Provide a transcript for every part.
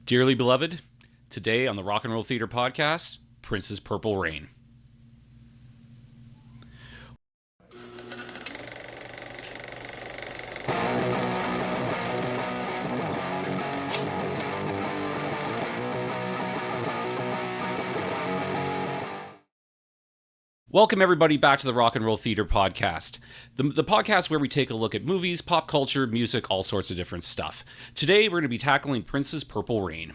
Dearly beloved, today on the Rock and Roll Theater podcast, Prince's Purple Rain. Welcome, everybody, back to the Rock and Roll Theater podcast, the podcast where we take a look at movies, pop culture, music, all sorts of different stuff. Today, we're going to be tackling Prince's Purple Rain.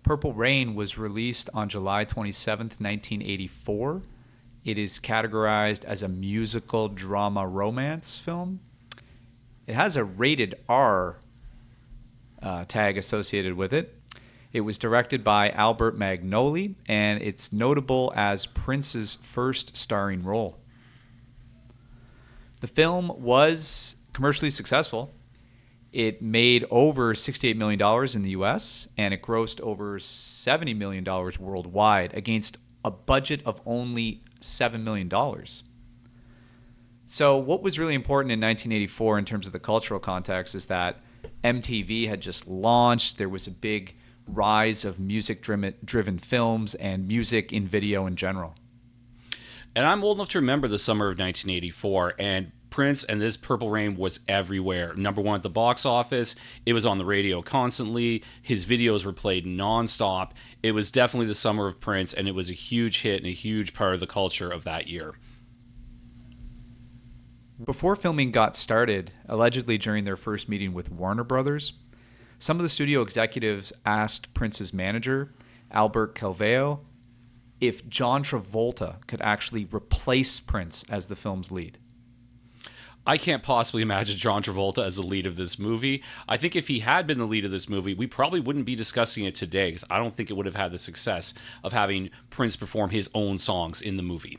Purple Rain was released on July 27th, 1984. It is categorized as a musical drama romance film. It has a rated R tag associated with it. It was directed by Albert Magnoli, and it's notable as Prince's first starring role. The film was commercially successful. It made over $68 million in the U.S., and it grossed over $70 million worldwide against a budget of only $7 million. So what was really important in 1984 in terms of the cultural context is that MTV had just launched. There was a big rise of music-driven films and music in video in general. And I'm old enough to remember the summer of 1984, and Prince and this Purple Rain was everywhere. Number one at the box office. It was on the radio constantly. His videos were played nonstop. It was definitely the summer of Prince, and it was a huge hit and a huge part of the culture of that year. Before filming got started, allegedly during their first meeting with Warner Brothers, some of the studio executives asked Prince's manager, Albert Calveo, if John Travolta could actually replace Prince as the film's lead. I can't possibly imagine John Travolta as the lead of this movie. I think if he had been the lead of this movie, we probably wouldn't be discussing it today, because I don't think it would have had the success of having Prince perform his own songs in the movie.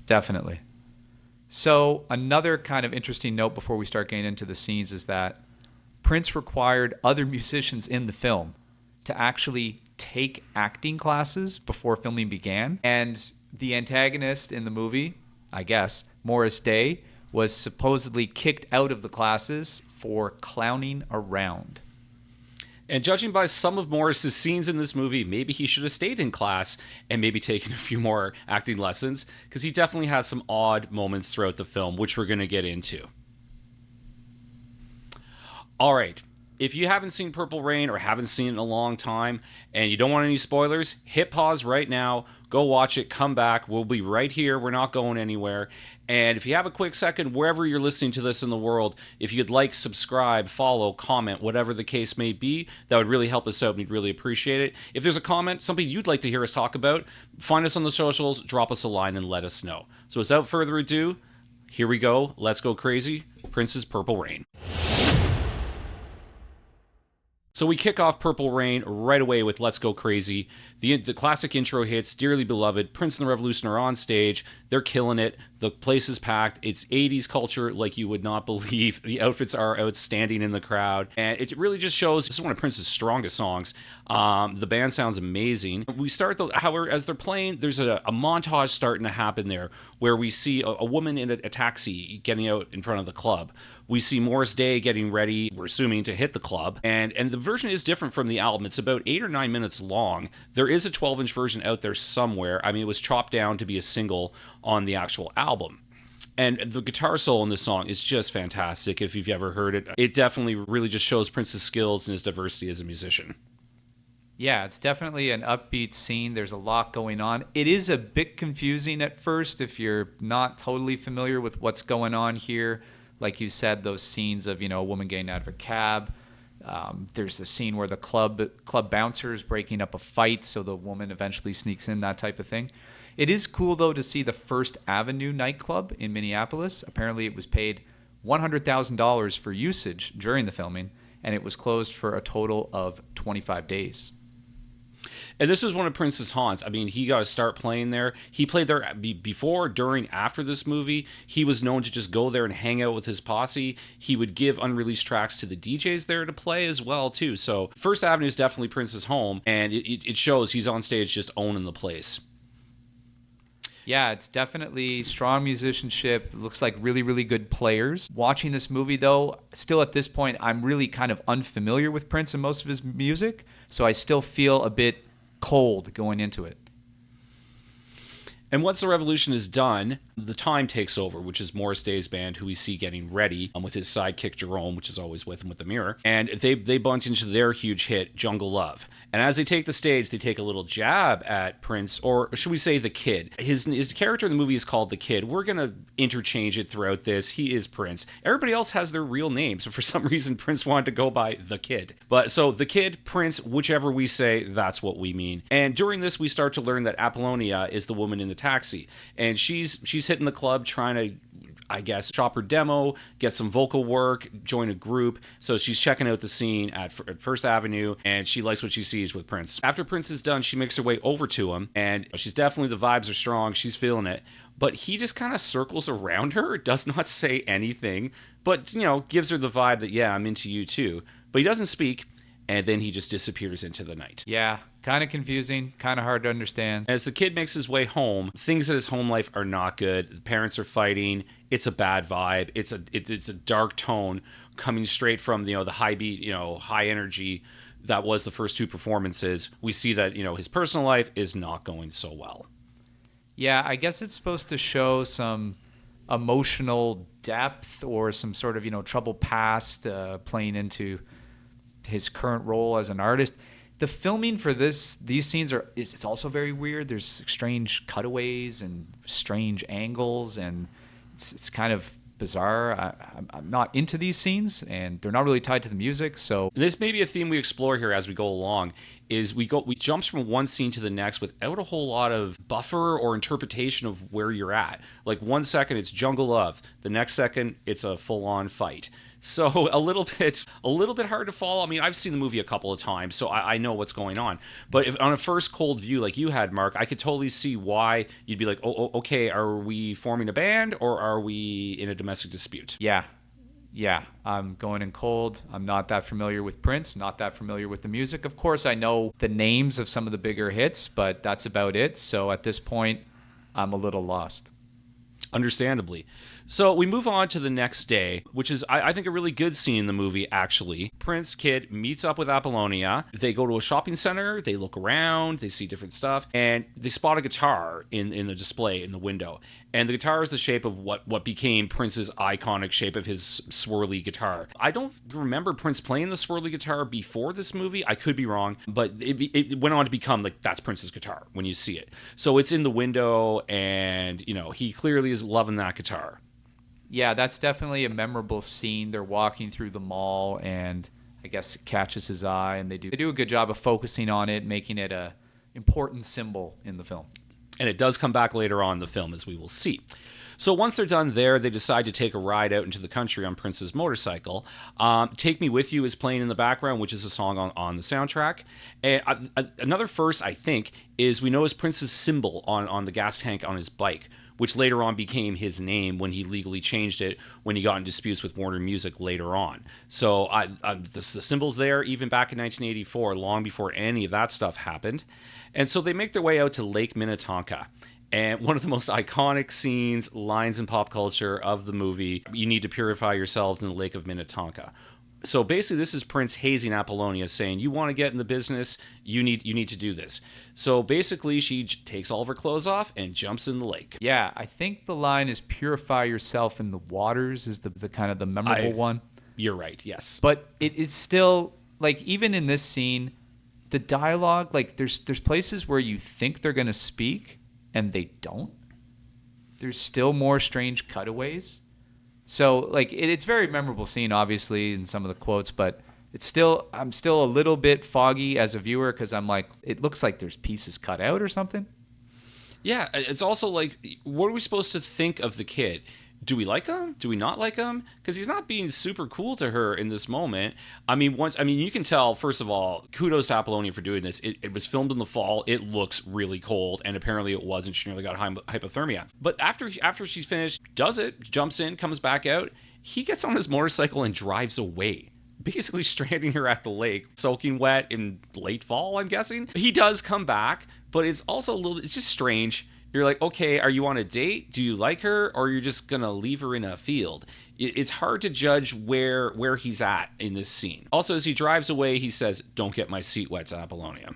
Definitely. So another kind of interesting note before we start getting into the scenes is that Prince required other musicians in the film to actually take acting classes before filming began. And the antagonist in the movie, I guess, Morris Day, was supposedly kicked out of the classes for clowning around. And judging by some of Morris's scenes in this movie, maybe he should have stayed in class and maybe taken a few more acting lessons, because he definitely has some odd moments throughout the film, which we're going to get into. All right, if you haven't seen Purple Rain or haven't seen it in a long time and you don't want any spoilers, hit pause right now, go watch it, come back. We'll be right here. We're not going anywhere. And if you have a quick second, wherever you're listening to this in the world, if you could like, subscribe, follow, comment, whatever the case may be, that would really help us out. We'd really appreciate it. If there's a comment, something you'd like to hear us talk about, find us on the socials, drop us a line, and let us know. So without further ado, here we go. Let's go crazy. Prince's Purple Rain. So we kick off Purple Rain right away with Let's Go Crazy. The classic intro hits, Dearly Beloved, Prince and the Revolution are on stage. They're killing it. The place is packed. It's 80s culture like you would not believe. The outfits are outstanding in the crowd. And it really just shows, this is one of Prince's strongest songs. The band sounds amazing. We start, however, as they're playing, there's a montage starting to happen there where we see a woman in a taxi getting out in front of the club. We see Morris Day getting ready, we're assuming, to hit the club. And the version is different from the album. It's about 8 or 9 minutes long. There is a 12-inch version out there somewhere. I mean, it was chopped down to be a single on the actual album. And the guitar solo in this song is just fantastic. If you've ever heard it, it definitely really just shows Prince's skills and his diversity as a musician. Yeah, it's definitely an upbeat scene. There's a lot going on. It is a bit confusing at first if you're not totally familiar with what's going on here. Like you said, those scenes of, a woman getting out of a cab. There's the scene where the club bouncer is breaking up a fight, so the woman eventually sneaks in, that type of thing. It is cool, though, to see the First Avenue nightclub in Minneapolis. Apparently, it was paid $100,000 for usage during the filming, and it was closed for a total of 25 days. And this was one of Prince's haunts. I mean, he got to start playing there. He played there before, during, after this movie. He was known to just go there and hang out with his posse. He would give unreleased tracks to the DJs there to play as well, too. So First Avenue is definitely Prince's home, and it shows he's on stage just owning the place. Yeah, it's definitely strong musicianship. Looks like really, really good players. Watching this movie, though, still at this point, I'm really kind of unfamiliar with Prince and most of his music, so I still feel a bit cold going into it. And once the revolution is done, the time takes over, which is Morris Day's band, who we see getting ready with his sidekick Jerome, which is always with him with the mirror. And they bunch into their huge hit, Jungle Love. And as they take the stage, they take a little jab at Prince, or should we say the Kid. His character in the movie is called the Kid. We're going to interchange it throughout this. He is Prince. Everybody else has their real names, but for some reason, Prince wanted to go by the Kid. But so the Kid, Prince, whichever we say, that's what we mean. And during this, we start to learn that Apollonia is the woman in the taxi. And she's hitting the club trying to, I guess, shop her demo, get some vocal work, join a group. So she's checking out the scene at First Avenue, and she likes what she sees with Prince. After Prince is done, she makes her way over to him, and she's definitely, the vibes are strong. She's feeling it. But he just kind of circles around her, does not say anything, but, gives her the vibe that, yeah, I'm into you too. But he doesn't speak, and then he just disappears into the night. Yeah, kind of confusing, kind of hard to understand. As the kid makes his way home, things in his home life are not good. The parents are fighting. It's a bad vibe. It's a dark tone coming straight from the high beat, high energy that was the first two performances. We see that his personal life is not going so well. Yeah, I guess it's supposed to show some emotional depth or some sort of troubled past playing into his current role as an artist. The filming for these scenes it's also very weird. There's strange cutaways and strange angles, and it's kind of bizarre. I'm not into these scenes, and they're not really tied to the music. So this may be a theme we explore here as we go along. Is we jumps from one scene to the next without a whole lot of buffer or interpretation of where you're at. Like 1 second it's Jungle Love, the next second it's a full-on fight. So a little bit hard to follow. I mean, I've seen the movie a couple of times, so I know what's going on. But if on a first cold view like you had, Mark, I could totally see why you'd be like, oh, okay, are we forming a band or are we in a domestic dispute? Yeah, I'm going in cold. I'm not that familiar with Prince, not that familiar with the music. Of course, I know the names of some of the bigger hits, but that's about it. So at this point, I'm a little lost. Understandably. So we move on to the next day, which is, I think, a really good scene in the movie, actually. Prince Kid meets up with Apollonia. They go to a shopping center. They look around. They see different stuff. And they spot a guitar in the display in the window. And the guitar is the shape of what became Prince's iconic shape of his swirly guitar. I don't remember Prince playing the swirly guitar before this movie. I could be wrong. But it went on to become, like, that's Prince's guitar when you see it. So it's in the window, and, he clearly is loving that guitar. Yeah, that's definitely a memorable scene. They're walking through the mall, and I guess it catches his eye, and they do a good job of focusing on it, making it a important symbol in the film. And it does come back later on in the film, as we will see. So once they're done there, they decide to take a ride out into the country on Prince's motorcycle. Take Me With You is playing in the background, which is a song on the soundtrack. And another first, I think, is we notice Prince's symbol on the gas tank on his bike, which later on became his name when he legally changed it when he got in disputes with Warner Music later on. So the symbol's there even back in 1984, long before any of that stuff happened. And so they make their way out to Lake Minnetonka. And one of the most iconic lines in pop culture of the movie, you need to purify yourselves in the Lake of Minnetonka. So basically, this is Prince hazing Apollonia, saying, you want to get in the business, you need to do this. So basically, she takes all of her clothes off and jumps in the lake. Yeah, I think the line is purify yourself in the waters is the kind of the memorable one. You're right, yes. But it's still, like, even in this scene, the dialogue, like, there's places where you think they're going to speak, and they don't. There's still more strange cutaways. So, like, it's a very memorable scene, obviously, in some of the quotes, but I'm still a little bit foggy as a viewer because I'm like, it looks like there's pieces cut out or something. Yeah, it's also like, what are we supposed to think of the kid? Do we like him? Do we not like him? Because he's not being super cool to her in this moment. I mean, you can tell, first of all, kudos to Apollonia for doing this. It was filmed in the fall. It looks really cold, and apparently it wasn't. She nearly got hypothermia. But after she's finished, does it, jumps in, comes back out, he gets on his motorcycle and drives away, basically stranding her at the lake, soaking wet in late fall, I'm guessing. He does come back, but it's also it's just strange You're like, okay, are you on a date? Do you like her? Or you're just going to leave her in a field? It's hard to judge where he's at in this scene. Also, as he drives away, he says, don't get my seat wet to Apollonia.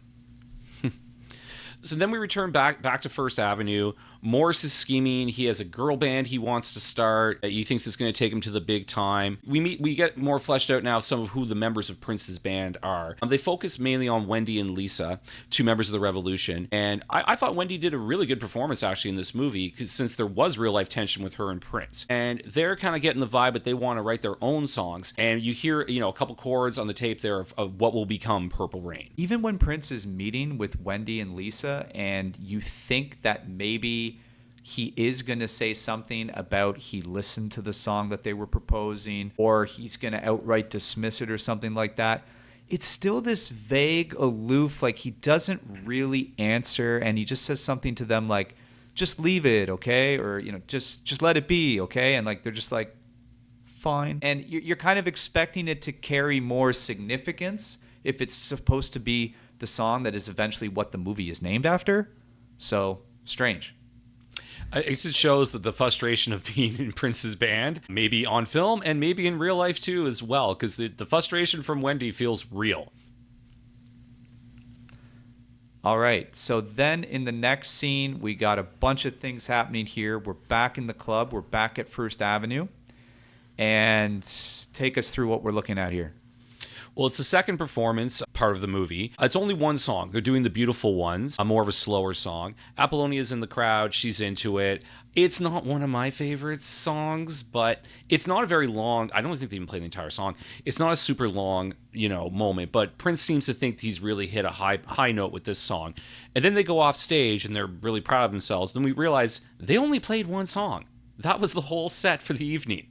So then we return back to First Avenue. Morris is scheming. He has a girl band he wants to start. He thinks it's going to take him to the big time. We get more fleshed out now some of who the members of Prince's band are. They focus mainly on Wendy and Lisa, two members of the Revolution. And I thought Wendy did a really good performance actually in this movie, since there was real life tension with her and Prince. And they're kind of getting the vibe that they want to write their own songs. And you hear, a couple chords on the tape there of what will become Purple Rain. Even when Prince is meeting with Wendy and Lisa, and you think that maybe he is going to say something about he listened to the song that they were proposing, or he's going to outright dismiss it or something like that, it's still this vague, aloof, like he doesn't really answer, and he just says something to them like, just leave it, okay? Or, just let it be, okay? And like they're just like, fine. And you're kind of expecting it to carry more significance if it's supposed to be the song that is eventually what the movie is named after. So strange. I guess it shows that the frustration of being in Prince's band, maybe on film and maybe in real life too as well, because the frustration from Wendy feels real. All right, so then in the next scene, we got a bunch of things happening here. We're back in the club. We're back at First Avenue. And take us through what we're looking at here. Well, it's the second performance part of the movie. It's only one song. They're doing the beautiful ones, more of a slower song. Apollonia's in the crowd. She's into it. It's not one of my favorite songs, but it's not a very long. I don't think they even play the entire song. It's not a super long, moment, but Prince seems to think he's really hit a high note with this song. And then they go off stage and they're really proud of themselves. Then we realize they only played one song. That was the whole set for the evening.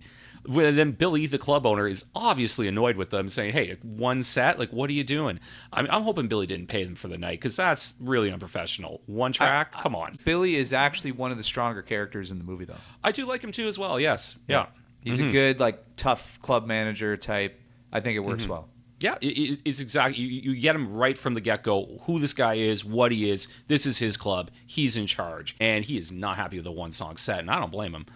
And then Billy, the club owner, is obviously annoyed with them, saying, hey, one set? Like, what are you doing? I'm hoping Billy didn't pay them for the night, because that's really unprofessional. One track? Come on. Billy is actually one of the stronger characters in the movie, though. I do like him, too, as well, yes. Yeah. He's a good, tough club manager type. I think it works well. Yeah, it's exactly. You get him right from the get-go, who this guy is, what he is. This is his club. He's in charge. And he is not happy with the one-song set, and I don't blame him.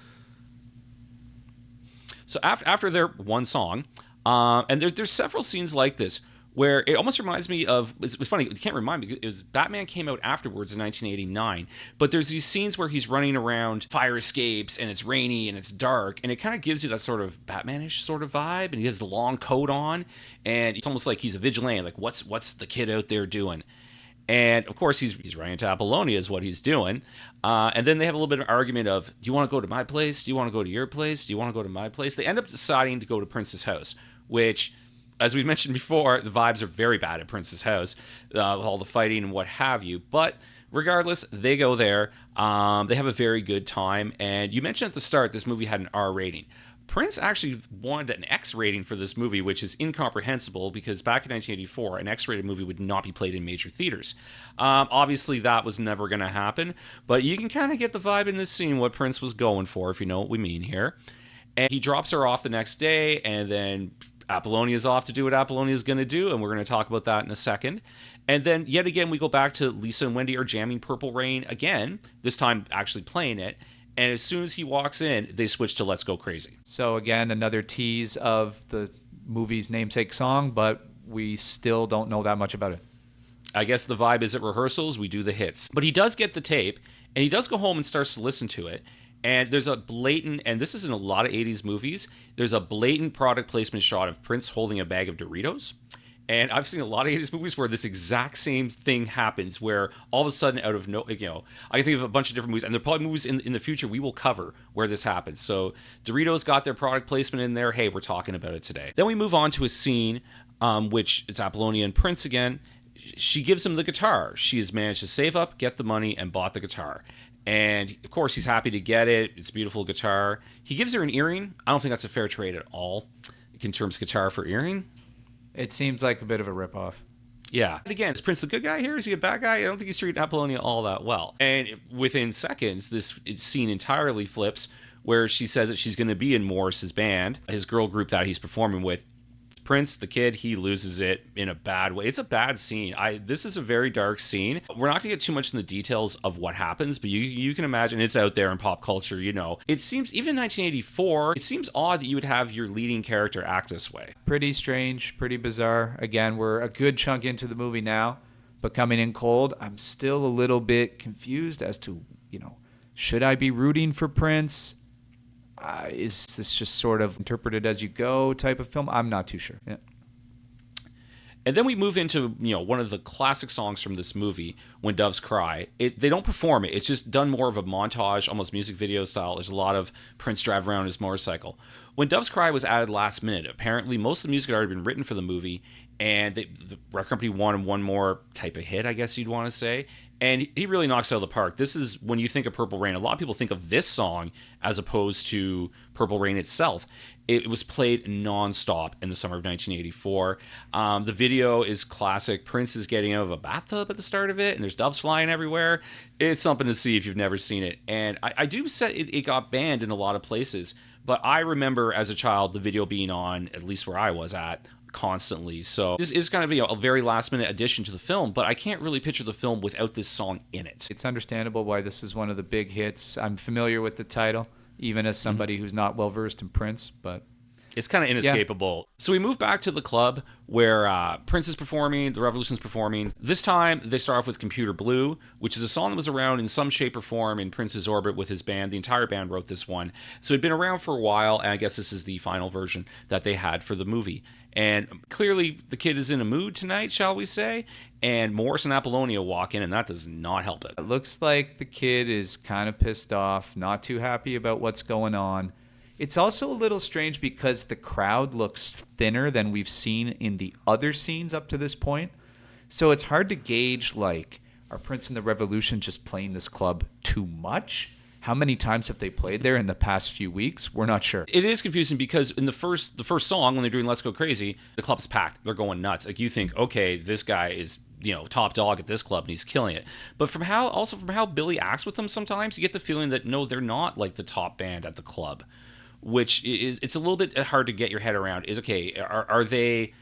So after their one song, and there's several scenes like this where it almost reminds me of, it's funny, you can't remind me, it was Batman came out afterwards in 1989, but there's these scenes where he's running around fire escapes and it's rainy and it's dark, and it kind of gives you that sort of Batman-ish sort of vibe, and he has the long coat on, and it's almost like he's a vigilante, like what's the kid out there doing? And, of course, he's running to Apollonia is what he's doing. And then they have a little bit of an argument of, do you want to go to my place? Do you want to go to your place? Do you want to go to my place? They end up deciding to go to Prince's house, which, as we mentioned before, the vibes are very bad at Prince's house, with all the fighting and what have you. But regardless, they go there. They have a very good time. And you mentioned at the start this movie had an R rating. Prince actually wanted an X rating for this movie, which is incomprehensible because back in 1984, an X-rated movie would not be played in major theaters. Obviously, that was never going to happen, but you can kind of get the vibe in this scene what Prince was going for, if you know what we mean here. And he drops her off the next day, and then Apollonia's off to do what Apollonia's going to do, and we're going to talk about that in a second. And then, yet again, we go back to Lisa and Wendy are jamming Purple Rain again, this time actually playing it. And as soon as he walks in, they switch to Let's Go Crazy. So again, another tease of the movie's namesake song, but we still don't know that much about it. I guess the vibe is at rehearsals, we do the hits. But he does get the tape, and he does go home and starts to listen to it. And there's a blatant, and this is in a lot of 80s movies, there's a blatant product placement shot of Prince holding a bag of Doritos. And I've seen a lot of 80s movies where this exact same thing happens, where all of a sudden out of no, I can think of a bunch of different movies, and there are probably movies in the future we will cover where this happens. So Doritos got their product placement in there. Hey, we're talking about it today. Then we move on to a scene, which is Apollonia and Prince again. She gives him the guitar. She has managed to save up, get the money, and bought the guitar. And, of course, he's happy to get it. It's a beautiful guitar. He gives her an earring. I don't think that's a fair trade at all in terms of guitar for earring. It seems like a bit of a ripoff. Yeah. And again, is Prince the good guy here? Is he a bad guy? I don't think he's treated Apollonia all that well. And within seconds, this scene entirely flips where she says that she's going to be in Morris's band, his girl group that he's performing with. Prince, the kid, he loses it in a bad way. It's a bad scene. This is a very dark scene. We're not gonna get too much in the details of what happens, but you can imagine it's out there in pop culture. It seems even in 1984, it seems odd that you would have your leading character act this way. Pretty strange, pretty bizarre. Again, we're a good chunk into the movie now, but coming in cold, I'm still a little bit confused as to, should I be rooting for Prince? Is this just sort of interpreted as you go type of film? I'm not too sure. Yeah. And then we move into, one of the classic songs from this movie, When Doves Cry. They don't perform it. It's just done more of a montage, almost music video style. There's a lot of Prince driving around his motorcycle. When Doves Cry was added last minute. Apparently, most of the music had already been written for the movie, and the record company wanted one more type of hit, I guess you'd want to say. And he really knocks it out of the park. This is, when you think of Purple Rain, a lot of people think of this song as opposed to Purple Rain itself. It was played nonstop in the summer of 1984. The video is classic. Prince is getting out of a bathtub at the start of it, and there's doves flying everywhere. It's something to see if you've never seen it. And I do say it got banned in a lot of places, but I remember as a child the video being on, at least where I was at, constantly. So this is going to be a very last minute addition to the film, but I can't really picture the film without this song in it. It's understandable why this is one of the big hits. I'm familiar with the title, even as somebody who's not well versed in Prince, but it's kind of inescapable. Yeah. So we move back to the club where Prince is performing, the Revolution's performing. This time they start off with Computer Blue, which is a song that was around in some shape or form in Prince's orbit with his band. The entire band wrote this one. So it'd been around for a while, and I guess this is the final version that they had for the movie. And clearly the kid is in a mood tonight, shall we say, and Morris and Apollonia walk in, and that does not help it. It looks like the kid is kind of pissed off, not too happy about what's going on. It's also a little strange because the crowd looks thinner than we've seen in the other scenes up to this point. So it's hard to gauge, are Prince and the Revolution just playing this club too much? How many times have they played there in the past few weeks? We're not sure. It is confusing because in the first song, when they're doing Let's Go Crazy, the club's packed. They're going nuts. You think, okay, this guy is, top dog at this club and he's killing it. But from how Billy acts with them sometimes, you get the feeling that, no, they're not like the top band at the club. Which is, it's a little bit hard to get your head around. Are they,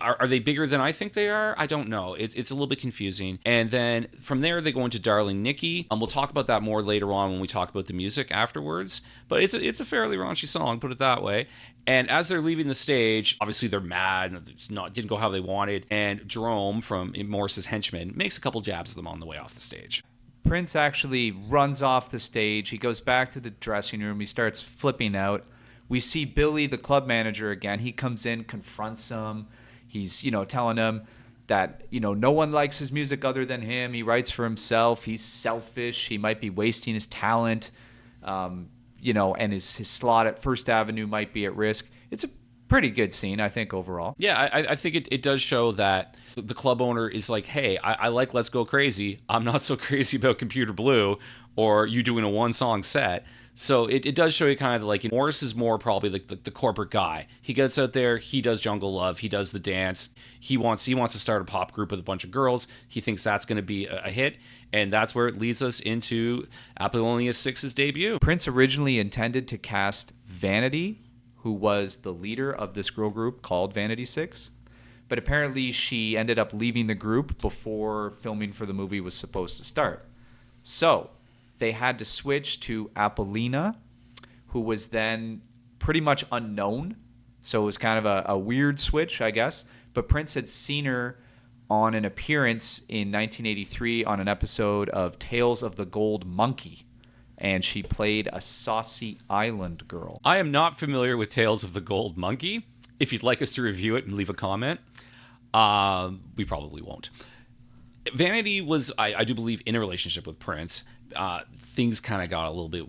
are they bigger than I think they are? I don't know. It's a little bit confusing. And then from there they go into Darling Nikki. We'll talk about that more later on when we talk about the music afterwards. But it's a fairly raunchy song, put it that way. And as they're leaving the stage, obviously they're mad and didn't go how they wanted. And Jerome from Morris's henchman makes a couple jabs at them on the way off the stage. Prince actually runs off the stage. He goes back to the dressing room. He starts flipping out. We see Billy, the club manager, again. He comes in, confronts him. He's, telling him that, no one likes his music other than him. He writes for himself. He's selfish. He might be wasting his talent, and his slot at First Avenue might be at risk. It's a pretty good scene, I think, overall. Yeah, I think it does show that the club owner is like, hey, I like Let's Go Crazy. I'm not so crazy about Computer Blue or you doing a one-song set. So it does show you kind of Morris is more probably the corporate guy. He gets out there, he does Jungle Love, he does the dance. He wants to start a pop group with a bunch of girls. He thinks that's going to be a hit, and that's where it leads us into Apollonia 6's debut. Prince originally intended to cast Vanity, who was the leader of this girl group called Vanity 6. But apparently she ended up leaving the group before filming for the movie was supposed to start. So they had to switch to Apollina, who was then pretty much unknown. So it was kind of a weird switch, I guess. But Prince had seen her on an appearance in 1983 on an episode of Tales of the Gold Monkey. And she played a saucy island girl. I am not familiar with Tales of the Gold Monkey. If you'd like us to review it and leave a comment, we probably won't. Vanity was, I do believe, in a relationship with Prince. Things kind of got a little bit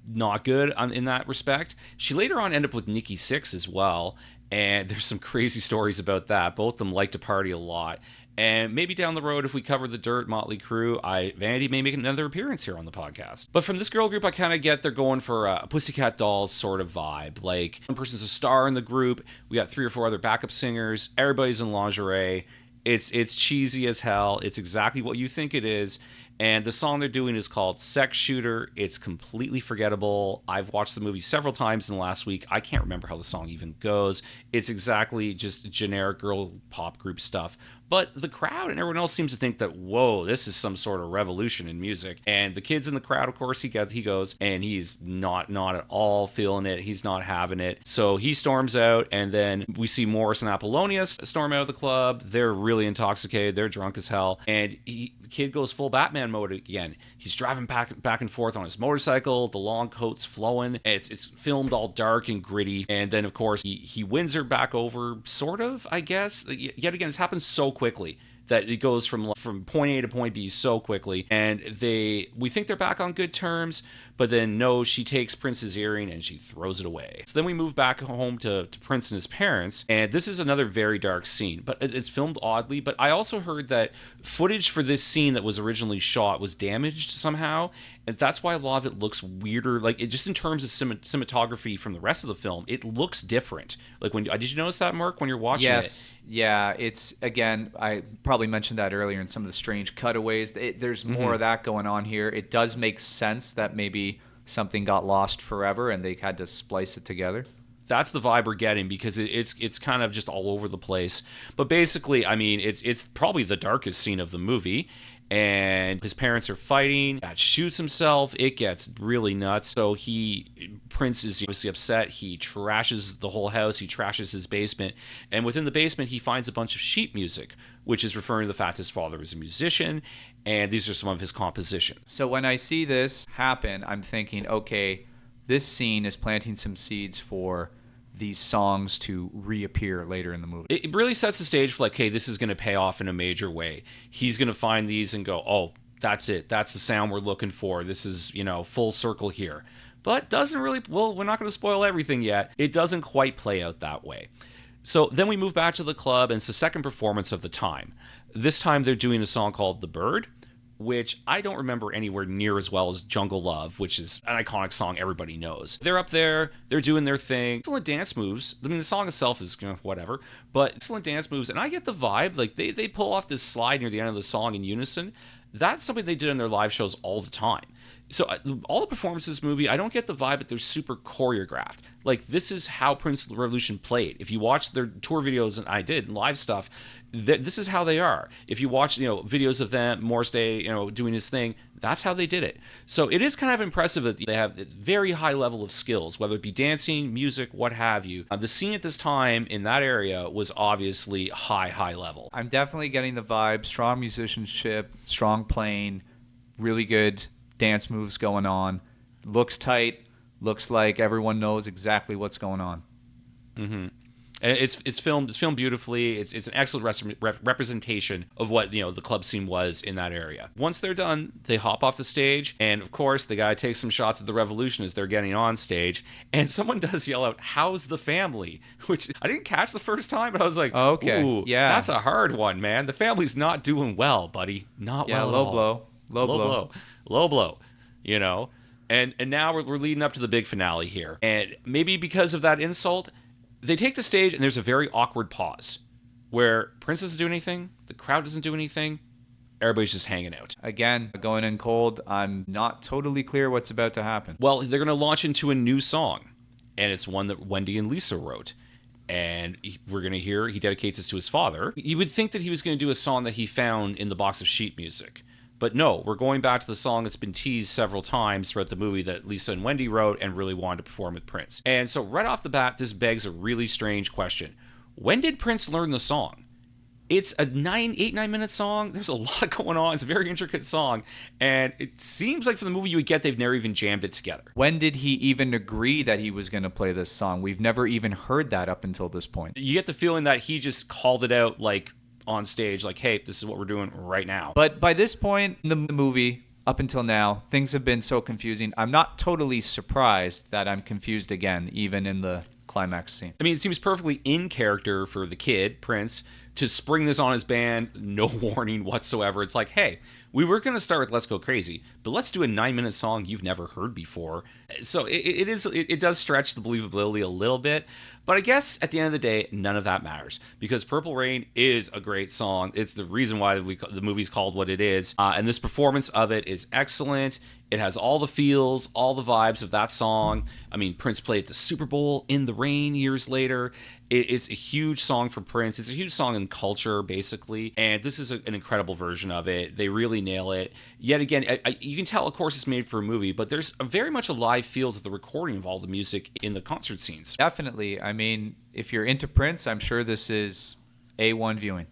not good in that respect. She later on ended up with Nikki Sixx as well, and there's some crazy stories about that. Both of them like to party a lot. And maybe down the road, if we cover the Dirt, Motley Crue, Vanity may make another appearance here on the podcast. But from this girl group, I kind of get they're going for a Pussycat Dolls sort of vibe. One person's a star in the group. We got 3 or 4 other backup singers. Everybody's in lingerie. It's cheesy as hell. It's exactly what you think it is. And the song they're doing is called Sex Shooter. It's completely forgettable. I've watched the movie several times in the last week. I can't remember how the song even goes. It's exactly just generic girl pop group stuff. But the crowd and everyone else seems to think that, whoa, this is some sort of revolution in music. And the kids in the crowd, of course, he goes, and he's not at all feeling it. He's not having it. So he storms out, and then we see Morris and Apollonia storm out of the club. They're really intoxicated. They're drunk as hell. And the kid goes full Batman mode again. He's driving back and forth on his motorcycle. The long coat's flowing. It's filmed all dark and gritty. And then, of course, he wins her back over, sort of, I guess. Yet again, this happens so quickly that it goes from point A to point B so quickly, and we think they're back on good terms, but then no, she takes Prince's earring and she throws it away. So then we move back home to Prince and his parents, and this is another very dark scene, but it's filmed oddly. But I also heard that footage for this scene that was originally shot was damaged somehow, and that's why a lot of it looks weirder. Like, it just in terms of cinematography from the rest of the film, it looks different. Like, did you notice that, Mark, when you're watching it? Yes, yeah. It's, again, I probably mentioned that earlier in some of the strange cutaways. There's more of that going on here. It does make sense that maybe something got lost forever and they had to splice it together. That's the vibe we're getting, because it's kind of just all over the place. But basically, I mean, it's probably the darkest scene of the movie. And his parents are fighting. Dad shoots himself. It gets really nuts. So Prince is obviously upset. He trashes the whole house. He trashes his basement. And within the basement, he finds a bunch of sheet music, which is referring to the fact his father is a musician. And these are some of his compositions. So when I see this happen, I'm thinking, okay, this scene is planting some seeds for these songs to reappear later in the movie. It really sets the stage for, like, hey, this is going to pay off in a major way. He's going to find these and go, oh, that's it. That's the sound we're looking for. This is, full circle here. But doesn't really, well, we're not going to spoil everything yet. It doesn't quite play out that way. So then we move back to the club, and it's the second performance of the time. This time they're doing a song called The Bird, which I don't remember anywhere near as well as Jungle Love, which is an iconic song everybody knows. They're up there, they're doing their thing. Excellent dance moves. I mean, the song itself is whatever, but excellent dance moves. And I get the vibe, like they pull off this slide near the end of the song in unison. That's something they did in their live shows all the time. So all the performances in this movie, I don't get the vibe that they're super choreographed. Like, this is how Prince Revolution played. If you watch their tour videos, and I did, live stuff, this is how they are. If you watch, videos of them, Morris Day, doing his thing, that's how they did it. So it is kind of impressive that they have a very high level of skills, whether it be dancing, music, what have you. The scene at this time in that area was obviously high level. I'm definitely getting the vibe, strong musicianship, strong playing, really good dance moves going on. Looks tight. Looks like everyone knows exactly what's going on. Mm-hmm. And it's filmed beautifully. It's an excellent representation of what the club scene was in that area. Once they're done, they hop off the stage, and of course the guy takes some shots of the Revolution as they're getting on stage, and someone does yell out, "How's the family?" Which I didn't catch the first time, but I was like, okay, ooh, yeah, that's a hard one, man. The family's not doing well, buddy. Not well at all. Low blow. And now we're leading up to the big finale here. And maybe because of that insult, they take the stage and there's a very awkward pause where Prince doesn't do anything, the crowd doesn't do anything, everybody's just hanging out. Again, going in cold, I'm not totally clear what's about to happen. Well, they're going to launch into a new song, and it's one that Wendy and Lisa wrote. And we're going to hear, he dedicates this to his father. You would think that he was going to do a song that he found in the box of sheet music. But no, we're going back to the song that's been teased several times throughout the movie that Lisa and Wendy wrote and really wanted to perform with Prince. And so right off the bat, this begs a really strange question. When did Prince learn the song? It's a 9 minute song. There's a lot going on. It's a very intricate song. And it seems like from the movie you would get, they've never even jammed it together. When did he even agree that he was going to play this song? We've never even heard that up until this point. You get the feeling that he just called it out like on stage, like, hey, this is what we're doing right now. But by this point in the movie, up until now, things have been so confusing. I'm not totally surprised that I'm confused again, even in the climax scene. I mean, it seems perfectly in character for the kid, Prince, to spring this on his band, no warning whatsoever. It's like, hey, We were going to start with Let's Go Crazy, but let's do a 9-minute song you've never heard before. So it does stretch the believability a little bit, but I guess at the end of the day, none of that matters because Purple Rain is a great song. It's the reason why the movie's called what it is, and this performance of it is excellent. It has all the feels, all the vibes of that song. I mean, Prince played at the Super Bowl in the rain years later. It's a huge song for Prince. It's a huge song in culture, basically. And this is an incredible version of it. They really nail it. Yet again, you can tell, of course, it's made for a movie, but there's very much a live feel to the recording of all the music in the concert scenes. Definitely. I mean, if you're into Prince, I'm sure this is A1 viewing.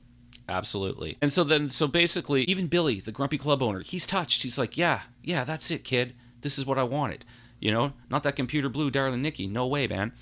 Absolutely. And so basically, even Billy, the grumpy club owner, he's touched. He's like, yeah, that's it, kid. This is what I wanted. Not that computer blue, darling Nikki. No way, man.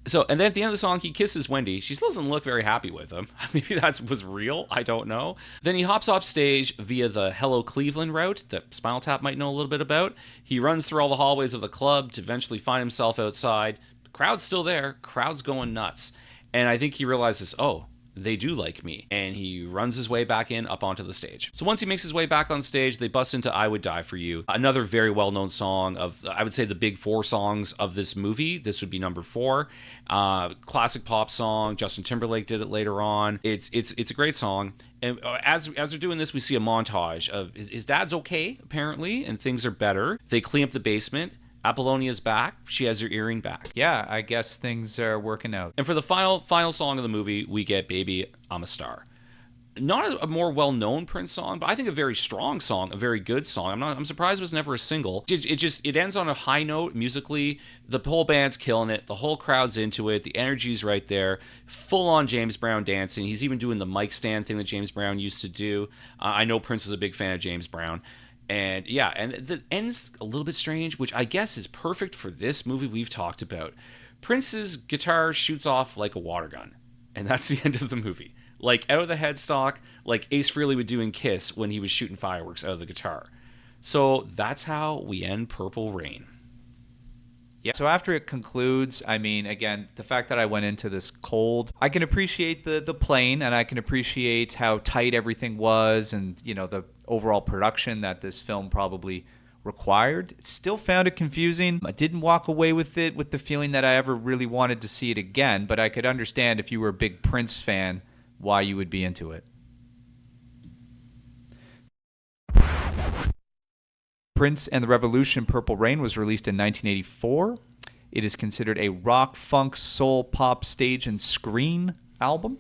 So, and then at the end of the song, he kisses Wendy. She still doesn't look very happy with him. Maybe that was real. I don't know. Then he hops off stage via the Hello Cleveland route that Spinal Tap might know a little bit about. He runs through all the hallways of the club to eventually find himself outside. The crowd's still there. Crowd's going nuts. And I think he realizes, oh, they do like me. And he runs his way back in up onto the stage. So once he makes his way back on stage, they bust into I Would Die For You, another very well-known song of, I would say, the big 4 songs of this movie. This would be number 4. Classic pop song. Justin Timberlake did it later on. It's a great song. And as they're doing this, we see a montage of his dad's okay, apparently, and things are better. They clean up the basement. Apollonia's back. She has her earring back. Yeah, I guess things are working out. And for the final song of the movie, we get Baby, I'm a Star. Not a more well-known Prince song, but I think a very strong song, a very good song. I'm surprised it was never a single. It ends on a high note musically. The whole band's killing it. The whole crowd's into it. The energy's right there. Full-on James Brown dancing. He's even doing the mic stand thing that James Brown used to do. I know Prince was a big fan of James Brown. And yeah, and the end's a little bit strange, which I guess is perfect for this movie we've talked about. Prince's guitar shoots off like a water gun, and that's the end of the movie. Like out of the headstock, like Ace Frehley would do in Kiss when he was shooting fireworks out of the guitar. So that's how we end Purple Rain. Yeah. So after it concludes, I mean, again, the fact that I went into this cold, I can appreciate the playing, and I can appreciate how tight everything was, and the overall production that this film probably required. Still found it confusing. I didn't walk away with it with the feeling that I ever really wanted to see it again, but I could understand if you were a big Prince fan why you would be into it. Prince and the Revolution, Purple Rain was released in 1984. It is considered a rock, funk, soul, pop, stage, and screen album.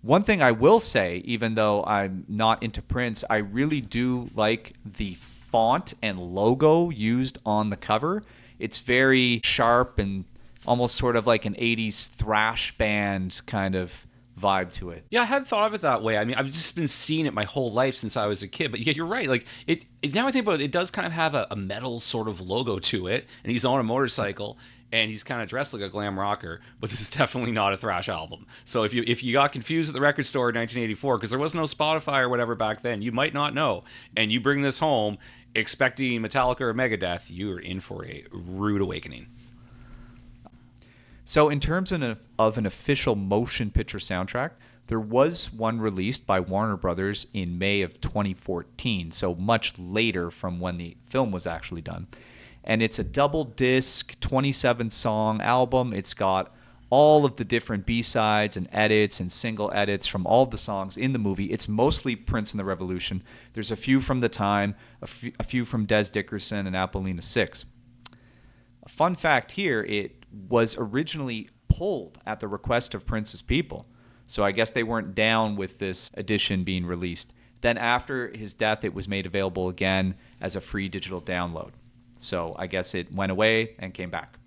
One thing I will say, even though I'm not into Prince, I really do like the font and logo used on the cover. It's very sharp and almost sort of like an 80s thrash band kind of vibe to it. Yeah, I hadn't thought of it that way. I mean, I've just been seeing it my whole life since I was a kid. But yeah, you're right. Like now I think about it, it does kind of have a metal sort of logo to it. And he's on a motorcycle and he's kind of dressed like a glam rocker. But this is definitely not a thrash album. So if you got confused at the record store in 1984 because there was no Spotify or whatever back then, you might not know. And you bring this home expecting Metallica or Megadeth, you are in for a rude awakening. So in terms of an official motion picture soundtrack, there was one released by Warner Brothers in May of 2014, so much later from when the film was actually done. And it's a double disc, 27-song album. It's got all of the different B-sides and edits and single edits from all of the songs in the movie. It's mostly Prince and the Revolution. There's a few from The Time, a few from Des Dickerson and Apollina 6. A fun fact here, it was originally pulled at the request of Prince's people. So I guess they weren't down with this edition being released. Then after his death, it was made available again as a free digital download. So I guess it went away and came back.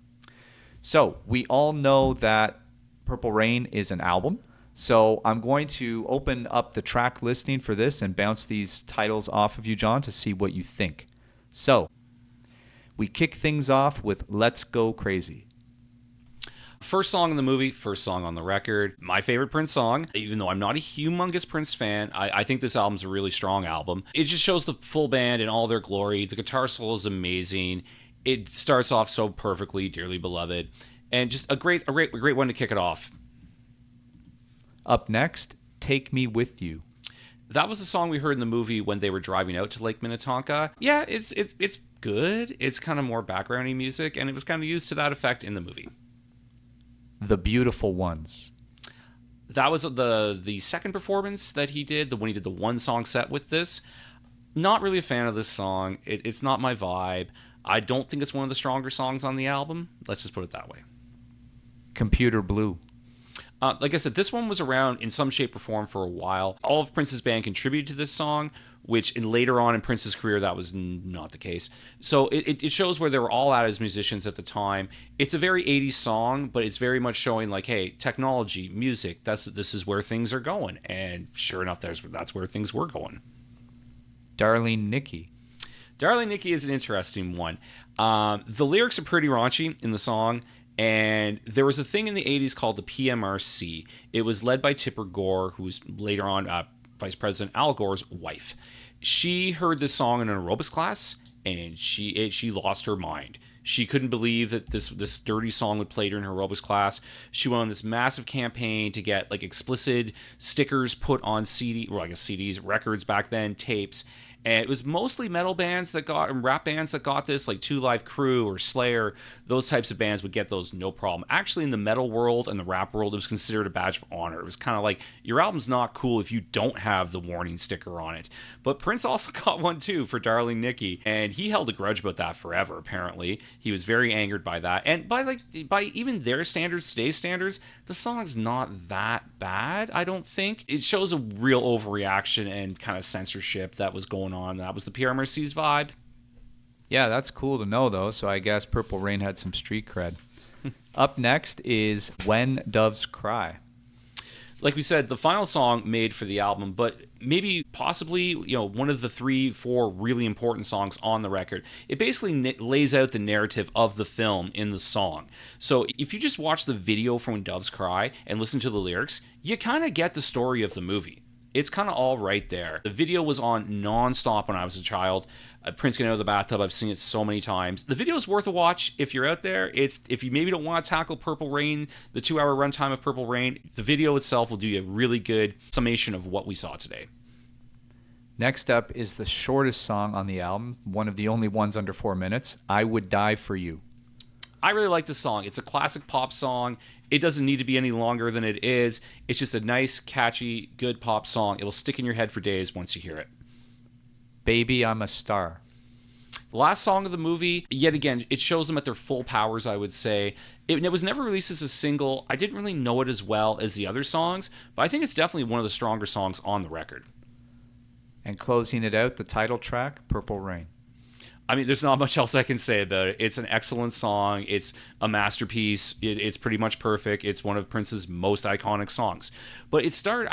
So we all know that Purple Rain is an album. So I'm going to open up the track listing for this and bounce these titles off of you, John, to see what you think. So we kick things off with Let's Go Crazy. First song in the movie, first song on the record. My favorite Prince song, even though I'm not a humongous Prince fan, I think this album's a really strong album. It just shows the full band in all their glory. The guitar solo is amazing. It starts off so perfectly, Dearly Beloved, and just a great one to kick it off. Up next, Take Me With You. That was the song we heard in the movie when they were driving out to Lake Minnetonka. Yeah, it's good. It's kind of more backgroundy music, and it was kind of used to that effect in the movie. The Beautiful Ones. That was the second performance that he did, when he did the one song set with this. Not really a fan of this song. It's not my vibe. I don't think it's one of the stronger songs on the album. Let's just put it that way. Computer Blue. Like I said, this one was around in some shape or form for a while. All of Prince's band contributed to this song, which later on in Prince's career, that was not the case. So it shows where they were all at as musicians at the time. It's a very 80s song, but it's very much showing like, hey, technology, music, this is where things are going. And sure enough, that's where things were going. Darling Nikki. Darling Nikki is an interesting one. The lyrics are pretty raunchy in the song. And there was a thing in the 80s called the PMRC. It was led by Tipper Gore, who was later on Vice President Al Gore's wife. She heard this song in an aerobics class, and she lost her mind. She couldn't believe that this dirty song would play during her aerobics class. She went on this massive campaign to get like explicit stickers put on CDs, records back then, tapes. And it was mostly metal bands and rap bands that got this, like Two Live Crew or Slayer. Those types of bands would get those no problem. Actually, in the metal world and the rap world, it was considered a badge of honor. It was kind of like, your album's not cool if you don't have the warning sticker on it. But Prince also got one too for Darling Nikki, and he held a grudge about that forever, apparently. He was very angered by that. And by even their standards, today's standards, the song's not that bad, I don't think. It shows a real overreaction and kind of censorship that was going on. That was the PRMRC's vibe. Yeah, that's cool to know, though. So I guess Purple Rain had some street cred. Up next is When Doves Cry. Like we said, the final song made for the album, but possibly, one of the 3-4 really important songs on the record. It basically lays out the narrative of the film in the song. So if you just watch the video for When Doves Cry and listen to the lyrics, you kind of get the story of the movie. It's kind of all right there. The video was on nonstop when I was a child. Prince getting out of the bathtub, I've seen it so many times. The video is worth a watch if you're out there. If you maybe don't want to tackle Purple Rain, the 2-hour runtime of Purple Rain, the video itself will do you a really good summation of what we saw today. Next up is the shortest song on the album, one of the only ones under 4 minutes, I Would Die For You. I really like this song. It's a classic pop song. It doesn't need to be any longer than it is. It's just a nice, catchy, good pop song. It will stick in your head for days once you hear it. Baby, I'm a Star. The last song of the movie, yet again, it shows them at their full powers, I would say. It was never released as a single. I didn't really know it as well as the other songs, but I think it's definitely one of the stronger songs on the record. And closing it out, the title track, Purple Rain. I mean, there's not much else I can say about it. It's an excellent song. It's a masterpiece. It's pretty much perfect. It's one of Prince's most iconic songs. But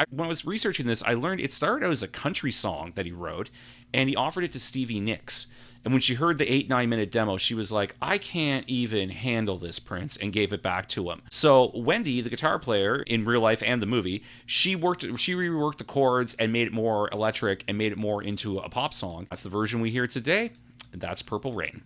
when I was researching this, I learned it started out as a country song that he wrote, and he offered it to Stevie Nicks. And when she heard the 8-9 minute demo, she was like, I can't even handle this, Prince, and gave it back to him. So Wendy, the guitar player in real life and the movie, she reworked the chords and made it more electric and made it more into a pop song. That's the version we hear today. And that's Purple Rain.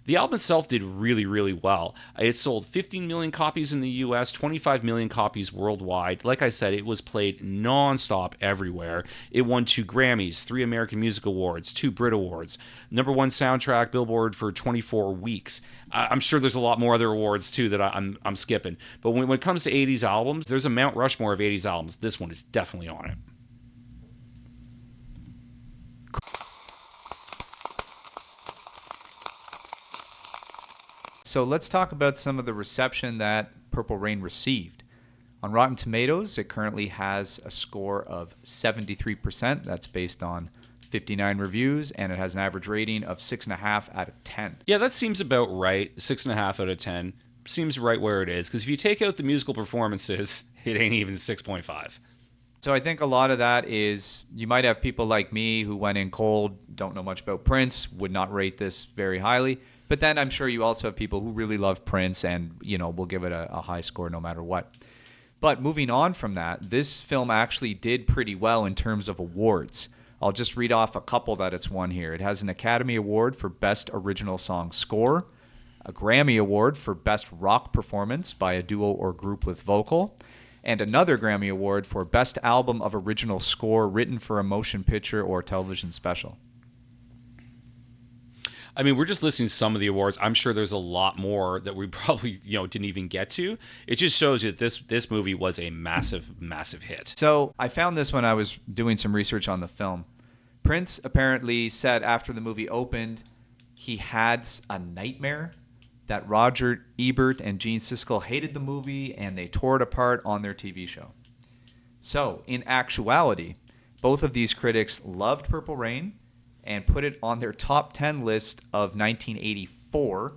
The album itself did really, really well. It sold 15 million copies in the US, 25 million copies worldwide. Like I said, it was played nonstop everywhere. It won 2 Grammys, 3 American Music Awards, 2 Brit Awards, #1 soundtrack Billboard for 24 weeks. I'm sure there's a lot more other awards too that I'm skipping. But when it comes to 80s albums, there's a Mount Rushmore of 80s albums. This one is definitely on it. So let's talk about some of the reception that Purple Rain received. On Rotten Tomatoes, it currently has a score of 73%. That's based on 59 reviews, and it has an average rating of 6.5 out of 10. Yeah, that seems about right. 6.5 out of 10 seems right where it is. Because if you take out the musical performances, it ain't even 6.5. So I think a lot of that is you might have people like me who went in cold, don't know much about Prince, would not rate this very highly. But then I'm sure you also have people who really love Prince and, will give it a high score no matter what. But moving on from that, this film actually did pretty well in terms of awards. I'll just read off a couple that it's won here. It has an Academy Award for Best Original Song Score, a Grammy Award for Best Rock Performance by a Duo or Group with Vocal, and another Grammy Award for Best Album of Original Score written for a motion picture or television special. I mean, we're just listing some of the awards. I'm sure there's a lot more that we probably, didn't even get to. It just shows you that this movie was a massive, massive hit. So I found this when I was doing some research on the film. Prince apparently said after the movie opened, he had a nightmare that Roger Ebert and Gene Siskel hated the movie and they tore it apart on their TV show. So, in actuality, both of these critics loved Purple Rain and put it on their top 10 list of 1984.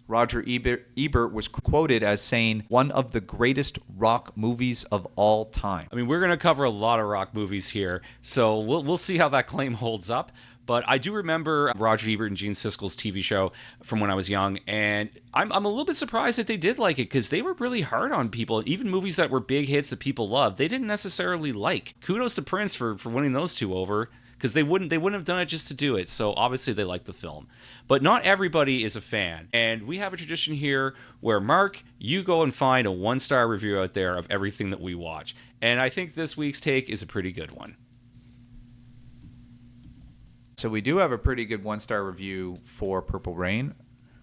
Roger Ebert was quoted as saying, one of the greatest rock movies of all time. I mean, we're going to cover a lot of rock movies here, so we'll see how that claim holds up. But I do remember Roger Ebert and Gene Siskel's TV show from when I was young, and I'm a little bit surprised that they did like it, because they were really hard on people. Even movies that were big hits that people loved, they didn't necessarily like. Kudos to Prince for winning those two over, because they wouldn't have done it just to do it. So obviously they liked the film. But not everybody is a fan. And we have a tradition here where, Mark, you go and find a 1-star review out there of everything that we watch. And I think this week's take is a pretty good one. So we do have a pretty good 1-star review for Purple Rain.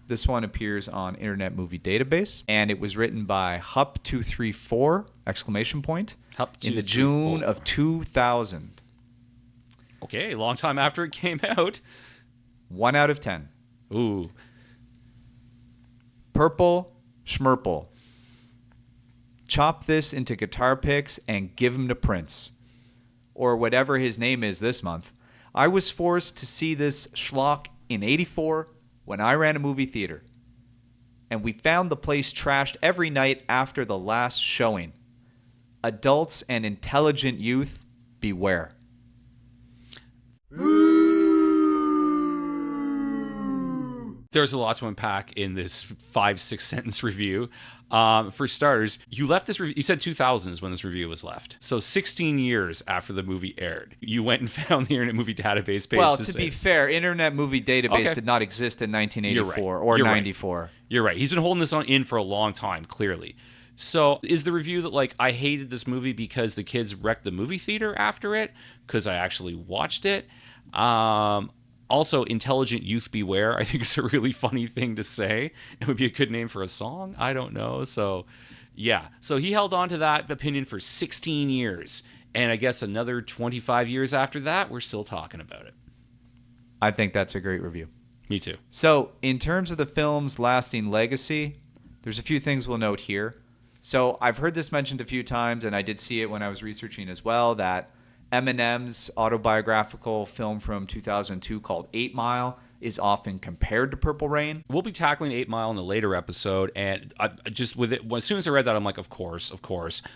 This one appears on Internet Movie Database, and it was written by Hup234, ! In the June of 2000. Okay, long time after it came out. 1 out of 10. Ooh. Purple Schmurple. Chop this into guitar picks and give them to Prince. Or whatever his name is this month. I was forced to see this schlock in '84 when I ran a movie theater. And we found the place trashed every night after the last showing. Adults and intelligent youth, beware. There's a lot to unpack in this 5-6 sentence review. For starters, you left this review, you said 2000 is when this review was left. So 16 years after the movie aired, you went and found the Internet Movie Database page. Well, to be fair, Internet Movie Database did not exist in 1984 or 94. Right. You're right. He's been holding this in for a long time, clearly. So is the review that, I hated this movie because the kids wrecked the movie theater after it? Because I actually watched it? Also, intelligent youth beware, I think is a really funny thing to say. It would be a good name for a song. I don't know. So, yeah. So he held on to that opinion for 16 years. And I guess another 25 years after that, we're still talking about it. I think that's a great review. Me too. So, in terms of the film's lasting legacy, there's a few things we'll note here. So, I've heard this mentioned a few times, and I did see it when I was researching as well, that Eminem's autobiographical film from 2002 called 8 Mile is often compared to Purple Rain. We'll be tackling 8 Mile in a later episode, and I just with it, as soon as I read that, I'm like, of course.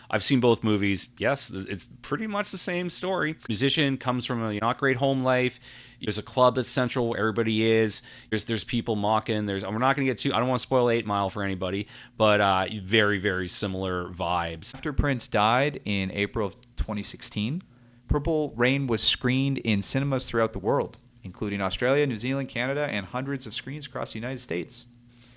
I've seen both movies. Yes, it's pretty much the same story. Musician comes from a not great home life. There's a club that's central where everybody is. There's people mocking. We're not going to get too. I don't want to spoil 8 Mile for anybody, but very, very similar vibes. After Prince died in April of 2016. Purple Rain was screened in cinemas throughout the world, including Australia, New Zealand, Canada, and hundreds of screens across the United States.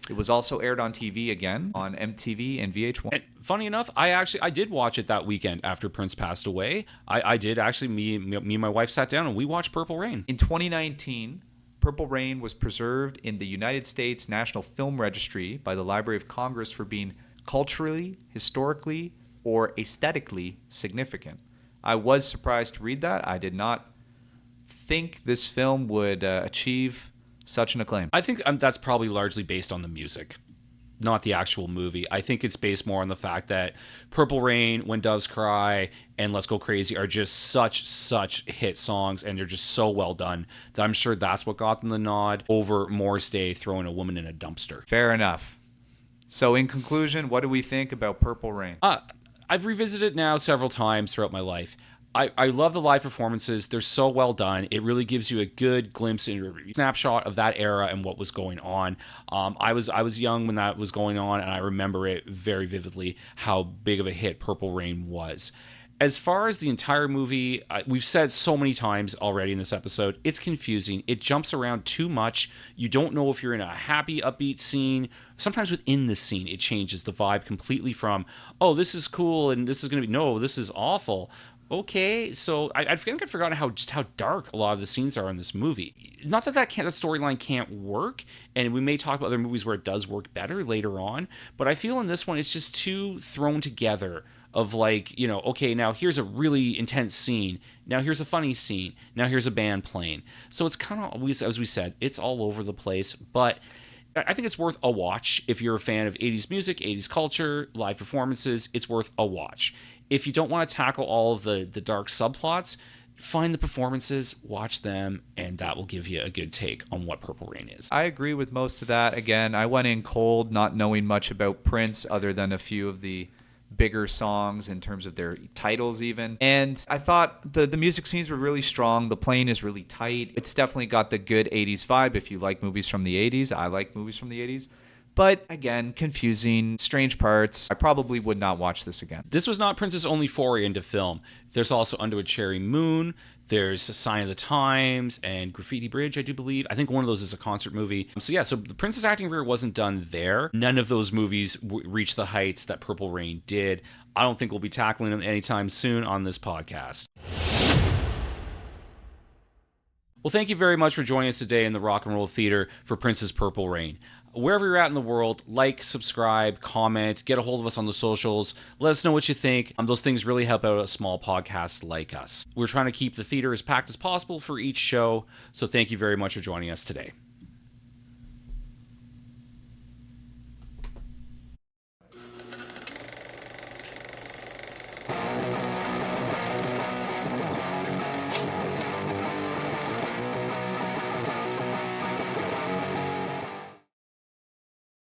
It was also aired on TV again, on MTV and VH1. And funny enough, I did watch it that weekend after Prince passed away. I did actually, me and my wife sat down and we watched Purple Rain. In 2019, Purple Rain was preserved in the United States National Film Registry by the Library of Congress for being culturally, historically, or aesthetically significant. I was surprised to read that. I did not think this film would achieve such an acclaim. I think that's probably largely based on the music, not the actual movie. I think it's based more on the fact that Purple Rain, When Doves Cry, and Let's Go Crazy are just such hit songs, and they're just so well done that I'm sure that's what got them the nod over Morris Day throwing a woman in a dumpster. Fair enough. So in conclusion, what do we think about Purple Rain? I've revisited it now several times throughout my life. I love the live performances. They're so well done. It really gives you a good glimpse and snapshot of that era and what was going on. I was young when that was going on, and I remember it very vividly how big of a hit Purple Rain was. As far as the entire movie, we've said so many times already in this episode, it's confusing. It jumps around too much. You don't know if you're in a happy, upbeat scene. Sometimes within the scene, it changes the vibe completely from, oh, this is cool and this is going to be, no, this is awful. Okay, so I think I'd forgotten just how dark a lot of the scenes are in this movie. Not that that storyline can't work, and we may talk about other movies where it does work better later on, but I feel in this one it's just too thrown together of like, okay, now here's a really intense scene. Now here's a funny scene. Now here's a band playing. So it's kind of, as we said, it's all over the place, but I think it's worth a watch if you're a fan of 80s music, 80s culture, live performances. It's worth a watch. If you don't want to tackle all of the dark subplots, find the performances, watch them, and that will give you a good take on what Purple Rain is. I agree with most of that. Again, I went in cold, not knowing much about Prince other than a few of the bigger songs in terms of their titles even. And I thought the music scenes were really strong. The playing is really tight. It's definitely got the good 80s vibe if you like movies from the 80s. I like movies from the 80s. But again, confusing, strange parts. I probably would not watch this again. This was not Prince's only foray into film. There's also Under a Cherry Moon. There's A Sign of the Times and Graffiti Bridge, I do believe. I think one of those is a concert movie. So the Prince's acting career wasn't done there. None of those movies reached the heights that Purple Rain did. I don't think we'll be tackling them anytime soon on this podcast. Well, thank you very much for joining us today in the Rock and Roll Theater for Prince's Purple Rain. Wherever you're at in the world, like, subscribe, comment, get a hold of us on the socials. Let us know what you think. Those things really help out a small podcast like us. We're trying to keep the theater as packed as possible for each show, so thank you very much for joining us today.